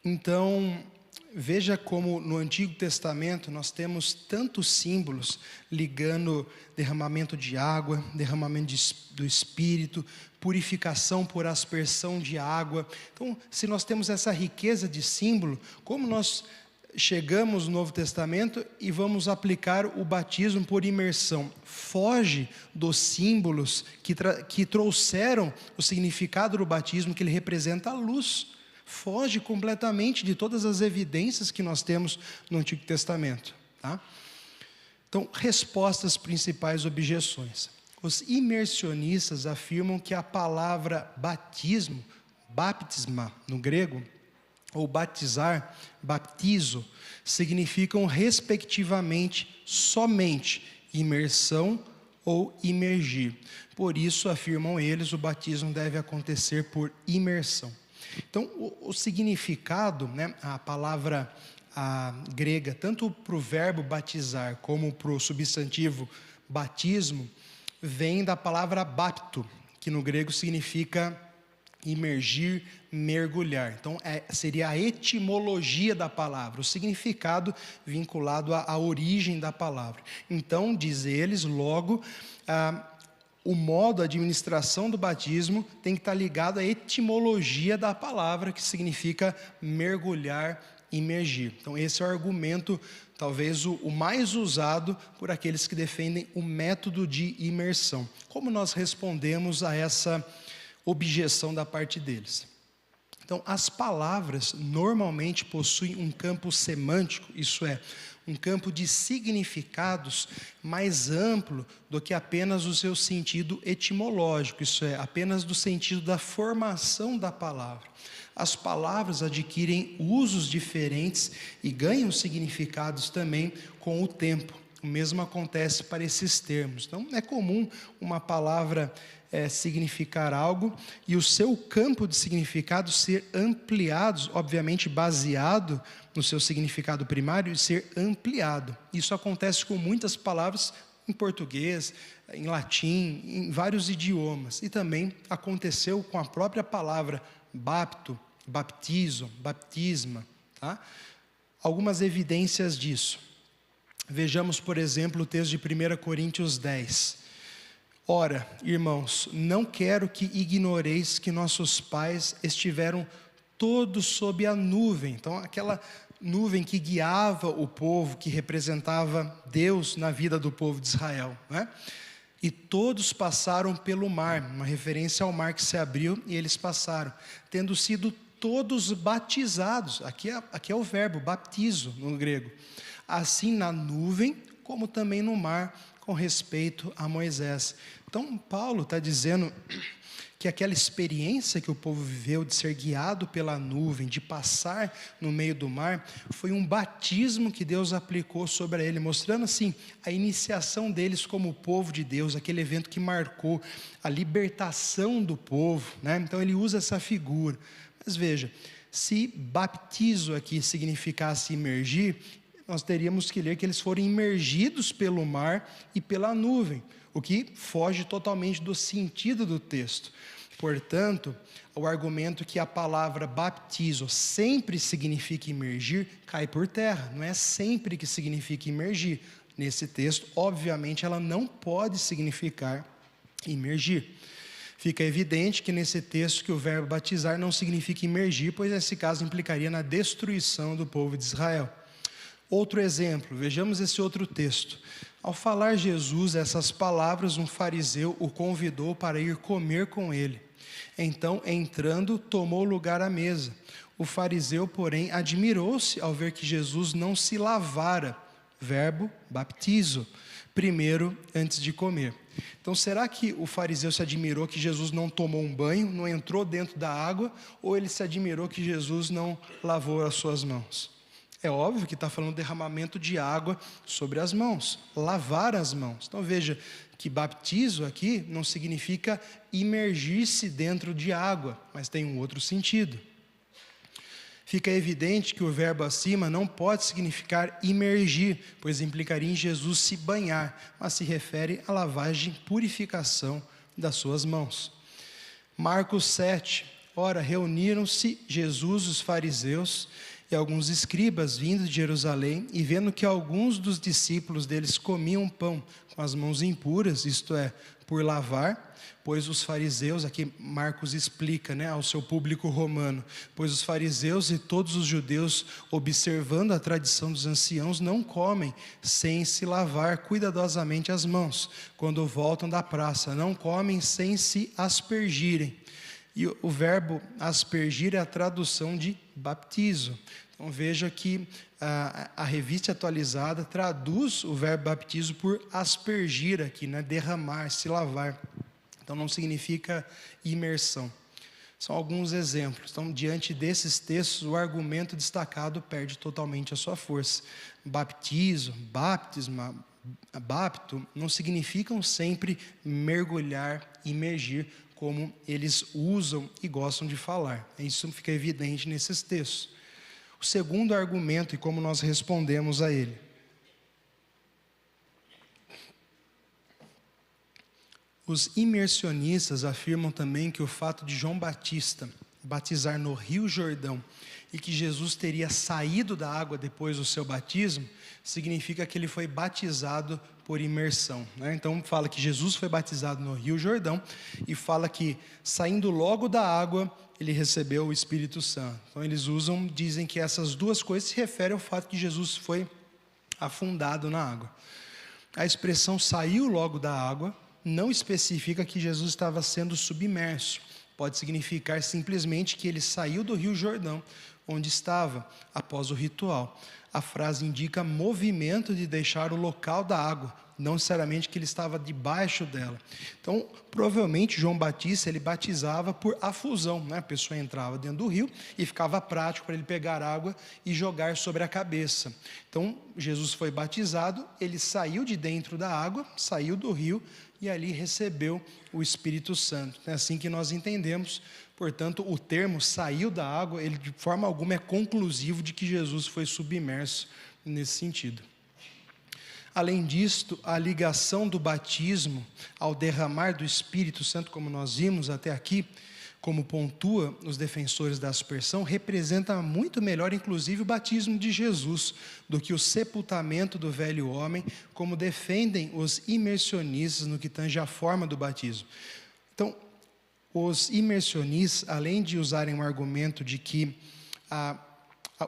Então, veja como no Antigo Testamento nós temos tantos símbolos ligando derramamento de água, derramamento do Espírito, purificação por aspersão de água. Então, se nós temos essa riqueza de símbolo, como nós chegamos no Novo Testamento e vamos aplicar o batismo por imersão? Foge dos símbolos que trouxeram o significado do batismo, que ele representa a luz. Foge completamente de todas as evidências que nós temos no Antigo Testamento, tá? Então, respostas principais objeções. Os imersionistas afirmam que a palavra batismo, baptisma no grego, ou batizar, baptizo, significam respectivamente somente imersão ou imergir. Por isso, afirmam eles, o batismo deve acontecer por imersão. Então, o significado, né, a palavra grega, tanto para o verbo batizar como para o substantivo batismo, vem da palavra bapto, que no grego significa imergir, mergulhar. Então, seria a etimologia da palavra, o significado vinculado à origem da palavra. Então, diz eles, logo, o modo, a administração do batismo tem que estar ligado à etimologia da palavra, que significa mergulhar, imergir. Então, esse é o argumento, talvez o mais usado por aqueles que defendem o método de imersão. Como nós respondemos a essa objeção da parte deles? Então, as palavras normalmente possuem um campo semântico, isso é, um campo de significados mais amplo do que apenas o seu sentido etimológico, isso é, apenas do sentido da formação da palavra. As palavras adquirem usos diferentes e ganham significados também com o tempo. O mesmo acontece para esses termos. Então, é comum uma palavra significar algo e o seu campo de significado ser ampliado, obviamente baseado no seu significado primário, e ser ampliado. Isso acontece com muitas palavras em português, em latim, em vários idiomas. E também aconteceu com a própria palavra bapto, baptizo, baptisma, tá? Algumas evidências disso. Vejamos, por exemplo, o texto de 1 Coríntios 10. Ora, irmãos, não quero que ignoreis que nossos pais estiveram todos sob a nuvem. Então, aquela nuvem que guiava o povo, que representava Deus na vida do povo de Israel, né? E todos passaram pelo mar, uma referência ao mar que se abriu e eles passaram, tendo sido todos batizados. Aqui é o verbo, baptizo, no grego. Assim na nuvem, como também no mar, com respeito a Moisés. Então, Paulo está dizendo que aquela experiência que o povo viveu de ser guiado pela nuvem, de passar no meio do mar, foi um batismo que Deus aplicou sobre ele, mostrando assim a iniciação deles como povo de Deus, aquele evento que marcou a libertação do povo, né? Então ele usa essa figura. Mas veja, se baptizo aqui significasse imergir, nós teríamos que ler que eles foram imergidos pelo mar e pela nuvem, o que foge totalmente do sentido do texto. Portanto, o argumento que a palavra baptizo sempre significa imergir, cai por terra. Não é sempre que significa imergir. Nesse texto, obviamente, ela não pode significar imergir. Fica evidente que nesse texto que o verbo batizar não significa imergir, pois esse caso implicaria na destruição do povo de Israel. Outro exemplo, vejamos esse outro texto. Ao falar Jesus essas palavras, um fariseu o convidou para ir comer com ele. Então, entrando, tomou lugar à mesa. O fariseu, porém, admirou-se ao ver que Jesus não se lavara, verbo baptizo, primeiro antes de comer. Então, será que o fariseu se admirou que Jesus não tomou um banho, não entrou dentro da água, ou ele se admirou que Jesus não lavou as suas mãos? É óbvio que está falando derramamento de água sobre as mãos, lavar as mãos. Então veja que batismo aqui não significa imergir-se dentro de água, mas tem um outro sentido. Fica evidente que o verbo acima não pode significar imergir, pois implicaria em Jesus se banhar, mas se refere à lavagem, purificação das suas mãos. Marcos 7, ora, reuniram-se Jesus, os fariseus e alguns escribas vindo de Jerusalém, e vendo que alguns dos discípulos deles comiam pão com as mãos impuras, isto é, por lavar, pois os fariseus, aqui Marcos explica, ao seu público romano, pois os fariseus e todos os judeus, observando a tradição dos anciãos, não comem sem se lavar cuidadosamente as mãos, quando voltam da praça, não comem sem se aspergirem. E o verbo aspergir é a tradução de baptizo. Então veja que a revista atualizada traduz o verbo baptizo por aspergir aqui, derramar, se lavar. Então não significa imersão. São alguns exemplos. Então, diante desses textos, o argumento destacado perde totalmente a sua força. Baptizo, baptisma, bapto, não significam sempre mergulhar, imergir, como eles usam e gostam de falar. Isso fica evidente nesses textos. O segundo argumento e como nós respondemos a ele. Os imersionistas afirmam também que o fato de João Batista batizar no Rio Jordão e que Jesus teria saído da água depois do seu batismo, significa que ele foi batizado por imersão. Então fala que Jesus foi batizado no Rio Jordão e fala que saindo logo da água, ele recebeu o Espírito Santo. Então eles dizem que essas duas coisas se referem ao fato que Jesus foi afundado na água. A expressão saiu logo da água não especifica que Jesus estava sendo submerso. Pode significar simplesmente que ele saiu do Rio Jordão, onde estava, após o ritual. A frase indica movimento de deixar o local da água, não necessariamente que ele estava debaixo dela. Então, provavelmente, João Batista, ele batizava por afusão, A pessoa entrava dentro do rio e ficava prático para ele pegar água e jogar sobre a cabeça. Então, Jesus foi batizado, ele saiu de dentro da água, saiu do rio, e ali recebeu o Espírito Santo. É assim que nós entendemos. Portanto, o termo saiu da água, ele de forma alguma é conclusivo de que Jesus foi submerso nesse sentido. Além disto, a ligação do batismo ao derramar do Espírito Santo, como nós vimos até aqui, como pontua os defensores da aspersão, representa muito melhor, inclusive, o batismo de Jesus, do que o sepultamento do velho homem, como defendem os imersionistas no que tange a forma do batismo. Então, os imersionistas, além de usarem um argumento de que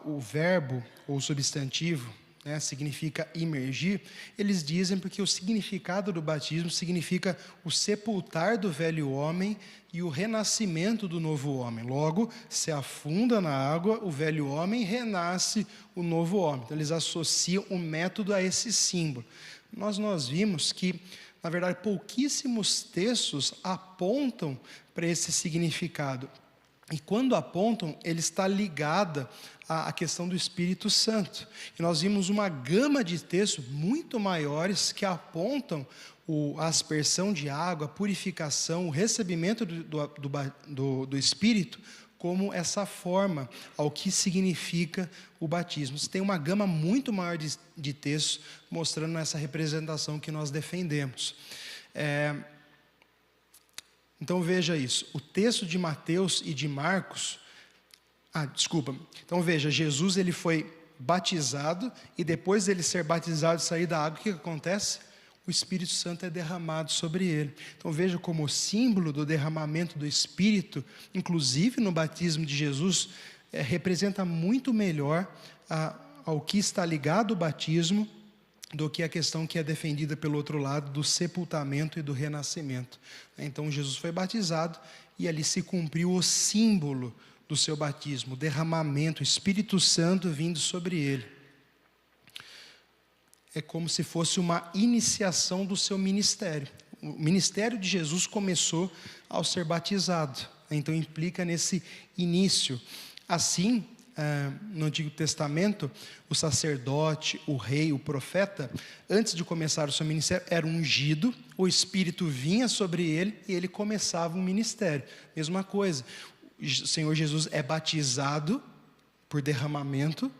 o verbo ou substantivo significa imergir, eles dizem porque o significado do batismo significa o sepultar do velho homem e o renascimento do novo homem. Logo, se afunda na água, o velho homem renasce o novo homem. Então, eles associam o método a esse símbolo. Nós vimos que, na verdade, pouquíssimos textos apontam para esse significado. E quando apontam, ele está ligado à questão do Espírito Santo. E nós vimos uma gama de textos muito maiores que apontam a aspersão de água, a purificação, o recebimento do Espírito, como essa forma ao que significa o batismo. Tem uma gama muito maior de textos mostrando essa representação que nós defendemos. Então veja isso, o texto de Mateus e de Marcos, então veja, Jesus ele foi batizado e depois dele ser batizado e sair da água, o que acontece? O Espírito Santo é derramado sobre ele. Então veja como o símbolo do derramamento do Espírito, inclusive no batismo de Jesus, representa muito melhor ao que está ligado ao batismo, do que a questão que é defendida pelo outro lado do sepultamento e do renascimento. Então Jesus foi batizado e ali se cumpriu o símbolo do seu batismo, o derramamento, o Espírito Santo vindo sobre ele. É como se fosse uma iniciação do seu ministério. O ministério de Jesus começou ao ser batizado, então implica nesse início. Assim, no Antigo Testamento, o sacerdote, o rei, o profeta, antes de começar o seu ministério, era ungido, o Espírito vinha sobre ele e ele começava um ministério. Mesma coisa, o Senhor Jesus é batizado por derramamento,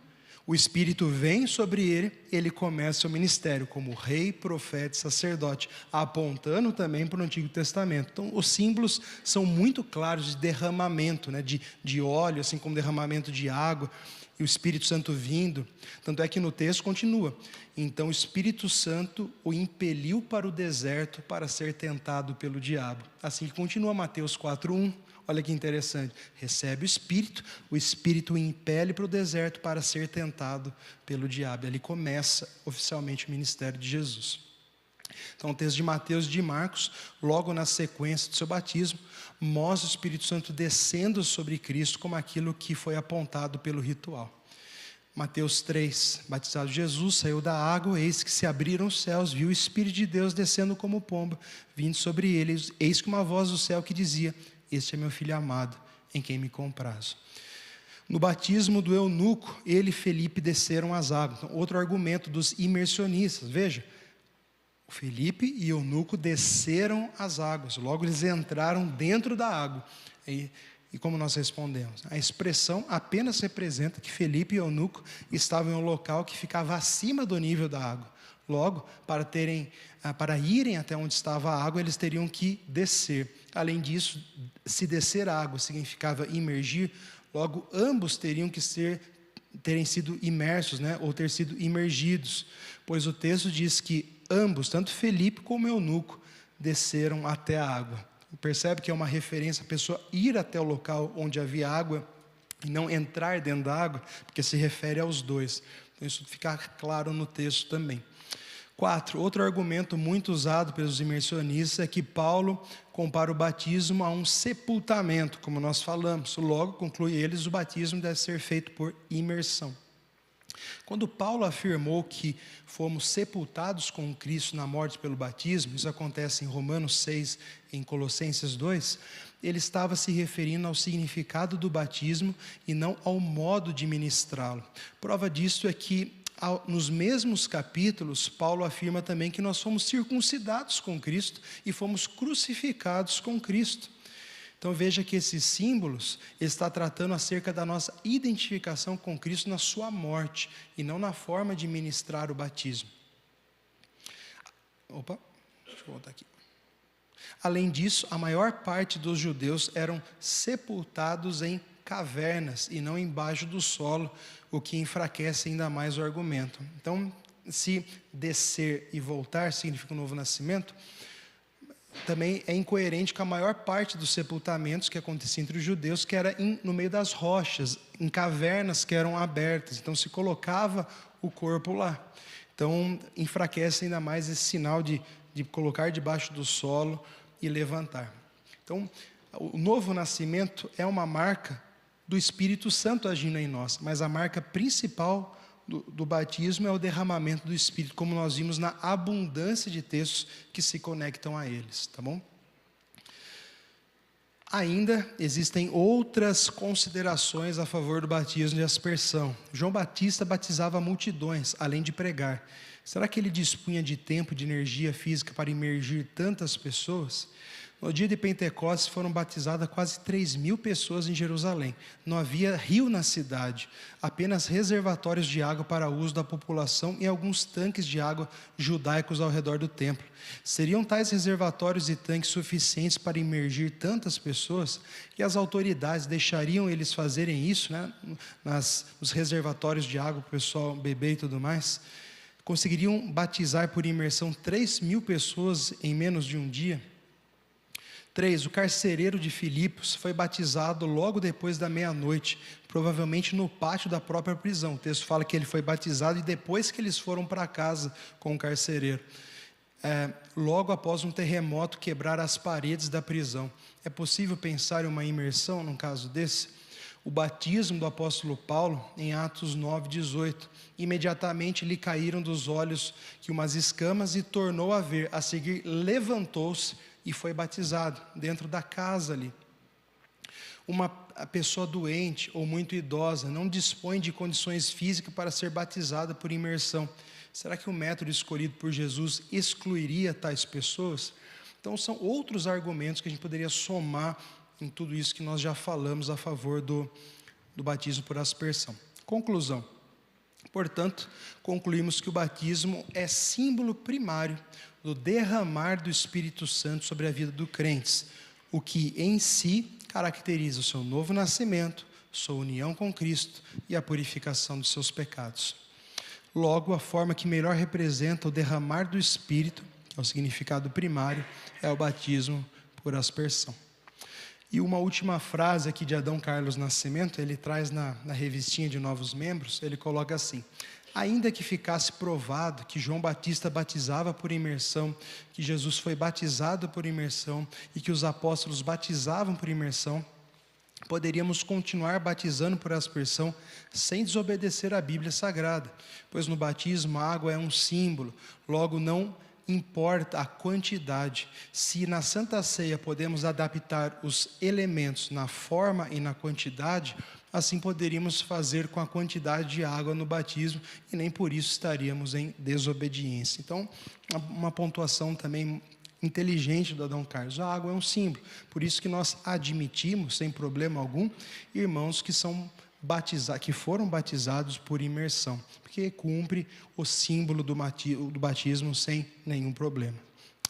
o Espírito vem sobre ele, ele começa o ministério como rei, profeta e sacerdote, apontando também para o Antigo Testamento. Então, os símbolos são muito claros de derramamento, né, de óleo, assim como derramamento de água, e o Espírito Santo vindo. Tanto é que no texto continua: então o Espírito Santo o impeliu para o deserto para ser tentado pelo diabo. Assim que continua Mateus 4:1. Olha que interessante, recebe o Espírito o impele para o deserto para ser tentado pelo diabo. Ali começa oficialmente o ministério de Jesus. Então o texto de Mateus e de Marcos, logo na sequência do seu batismo, mostra o Espírito Santo descendo sobre Cristo como aquilo que foi apontado pelo ritual. Mateus 3, batizado Jesus, saiu da água, eis que se abriram os céus, viu o Espírito de Deus descendo como pomba, vindo sobre ele, eis que uma voz do céu que dizia: este é meu filho amado, em quem me comprazo. No batismo do eunuco, ele e Felipe desceram as águas. Então, outro argumento dos imersionistas, veja, o Felipe e o eunuco desceram as águas, logo eles entraram dentro da água. E como nós respondemos? A expressão apenas representa que Felipe e o eunuco estavam em um local que ficava acima do nível da água. Logo, para irem até onde estava a água, eles teriam que descer. Além disso, se descer a água significava imergir, logo ambos teriam que terem sido imersos, né, ou ter sido imergidos, pois o texto diz que ambos, tanto Felipe como eunuco, desceram até a água. Percebe que é uma referência a pessoa ir até o local onde havia água e não entrar dentro da água, porque se refere aos dois. Então isso fica claro no texto também. 4. Outro argumento muito usado pelos imersionistas é que Paulo compara o batismo a um sepultamento, como nós falamos. Logo, conclui eles, o batismo deve ser feito por imersão. Quando Paulo afirmou que fomos sepultados com Cristo na morte pelo batismo, isso acontece em Romanos 6, em Colossenses 2, ele estava se referindo ao significado do batismo e não ao modo de ministrá-lo. Prova disso é que nos mesmos capítulos, Paulo afirma também que nós fomos circuncidados com Cristo e fomos crucificados com Cristo. Então veja que esses símbolos, ele está tratando acerca da nossa identificação com Cristo na sua morte, e não na forma de ministrar o batismo. Deixa eu voltar aqui. Além disso, a maior parte dos judeus eram sepultados em cavernas e não embaixo do solo, o que enfraquece ainda mais o argumento. Então, se descer e voltar significa um novo nascimento, também é incoerente com a maior parte dos sepultamentos que acontecia entre os judeus, que era no meio das rochas, em cavernas que eram abertas. Então, se colocava o corpo lá. Então, enfraquece ainda mais esse sinal de colocar debaixo do solo e levantar. Então, o novo nascimento é uma marca do Espírito Santo agindo em nós, mas a marca principal do batismo é o derramamento do Espírito, como nós vimos na abundância de textos que se conectam a eles, tá bom? Ainda existem outras considerações a favor do batismo de aspersão. João Batista batizava multidões, além de pregar. Será que ele dispunha de tempo e de energia física para imergir tantas pessoas? No dia de Pentecostes foram batizadas quase 3.000 pessoas em Jerusalém. Não havia rio na cidade, apenas reservatórios de água para uso da população e alguns tanques de água judaicos ao redor do templo. Seriam tais reservatórios e tanques suficientes para imergir tantas pessoas que as autoridades deixariam eles fazerem isso, né? Nos reservatórios de água para o pessoal beber e tudo mais? Conseguiriam batizar por imersão 3.000 pessoas em menos de um dia? 3. O carcereiro de Filipos foi batizado logo depois da meia-noite, provavelmente no pátio da própria prisão. O texto fala que ele foi batizado e depois que eles foram para casa com o carcereiro. Logo após um terremoto quebrar as paredes da prisão. É possível pensar em uma imersão num caso desse? O batismo do apóstolo Paulo, em Atos 9:18. Imediatamente lhe caíram dos olhos que umas escamas e tornou a ver. A seguir levantou-se e foi batizado dentro da casa ali. uma pessoa doente ou muito idosa não dispõe de condições físicas para ser batizada por imersão. Será que o método escolhido por Jesus excluiria tais pessoas? Então, são outros argumentos que a gente poderia somar em tudo isso que nós já falamos a favor do batismo por aspersão. Conclusão. Portanto, concluímos que o batismo é símbolo primário do derramar do Espírito Santo sobre a vida dos crentes, o que em si caracteriza o seu novo nascimento, sua união com Cristo e a purificação dos seus pecados. Logo, a forma que melhor representa o derramar do Espírito, que é o significado primário, é o batismo por aspersão. E uma última frase aqui de Adão Carlos Nascimento, ele traz na revistinha de novos membros, ele coloca assim: ainda que ficasse provado que João Batista batizava por imersão, que Jesus foi batizado por imersão e que os apóstolos batizavam por imersão, poderíamos continuar batizando por aspersão sem desobedecer à Bíblia Sagrada, pois no batismo a água é um símbolo, logo não importa a quantidade. Se na Santa Ceia podemos adaptar os elementos na forma e na quantidade, assim poderíamos fazer com a quantidade de água no batismo e nem por isso estaríamos em desobediência. Então, uma pontuação também inteligente do Adão Carlos: a água é um símbolo, por isso que nós admitimos, sem problema algum, irmãos que foram batizados por imersão, porque cumpre o símbolo do batismo sem nenhum problema.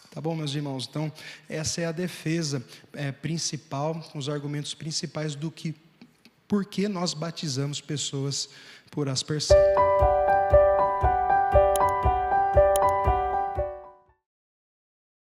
Tá bom, meus irmãos? Então, essa é a defesa principal, os argumentos principais por que nós batizamos pessoas por aspersão.